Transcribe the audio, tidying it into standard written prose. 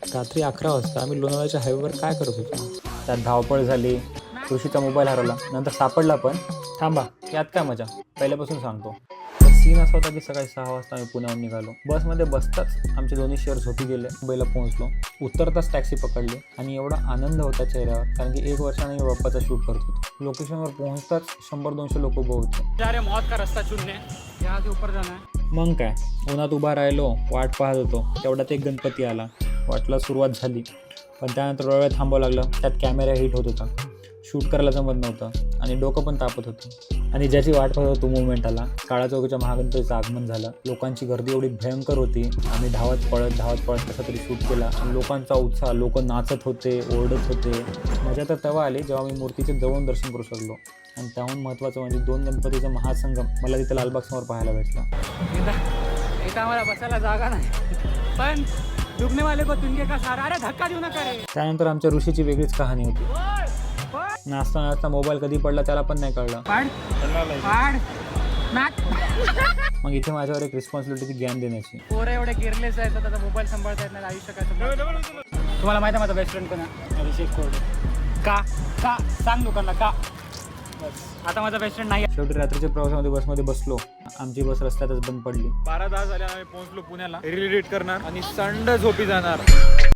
रात्री 11 वाजता आम्ही लोणावळ्याच्या हायवेवर काय करत होतो. त्यात धावपळ झाली, ऋषीचा मोबाईल हरवला, नंतर सापडला पण. थांबा, यात काय मजा, पहिल्यापासून सांगतो. सीन असा होता की सकाळी 6 वाजता आम्ही पुण्याहून निघालो. बसमध्ये बसताच आमचे दोन्ही शेअर झोपी गेले. मुंबईला पोहोचलो. उतरताच टॅक्सी पकडली आणि एवढा आनंद होता चेहऱ्यावर, कारण की 1 वर्षाने मी बाप्पाचा शूट करत होतो. लोकेशनवर पोहोचताच 100-200 लोक उभं होते. मौत का रस्ता चुनने यहाँ से ऊपर जाना है. मग काय, उन्हात उभा राहिलो, वाट पाहत होतो. तेवढ्यात एक गणपती आला. वाटला सुरुवात झाली, पण त्यानंतर वेळ थांबावं लागलं. त्यात कॅमेरा हिट होत होता, शूट करायला जमत नव्हतं आणि डोकं पण तापत होतं. आणि ज्याची वाट पाहत होतो मुवमेंट आला. काळा चौकीच्या महागणपतीचं आगमन झालं. लोकांची गर्दी एवढी भयंकर होती. आम्ही धावत पळत कसा तरी शूट केला. लोकांचा उत्साह, लोक नाचत होते, ओरडत होते. मजा तर तेव्हा आली जेव्हा मी मूर्तीचे जवळून दर्शन करू शकलो. आणि त्याहून महत्त्वाचं म्हणजे 2 गणपतीचा महासंगम मला तिथे लालबाग समोर पाहायला भेटला. इथं आम्हाला बसायला जागा नाही, पण डुबने वाले को तुनके का सहारा. अरे धक्का देऊ नका रे. त्यानंतर आमच्या ऋषीची वेगळीच कहाणी होती. नाचता मोबाईल कधी पडला त्याला पण नाही कळलं. मग इथे माझ्यावर एक रिस्पॉन्सिबिलिटी ज्ञान देण्याची. पोरं एवढे केअरलेस आहेत तर त्याचा मोबाईल सांभाळता येत नाही. आयुष्य काय तुम्हाला माहिती आहे माझा बेस्ट फ्रेंड कोण आहे? अभिषेक कोरडे. का सांग लोकांना का. आता माझा बेस्ट फ्रेंड नाही. शेवटी रात्रीच्या प्रवासामध्ये बसमध्ये बसलो. आमची बस रस्त्यातच बंद पडली. 12 तास झाले आम्ही पोहोचलो पुण्याला. रील एडिट करणार आणि संड झोपी जाणार.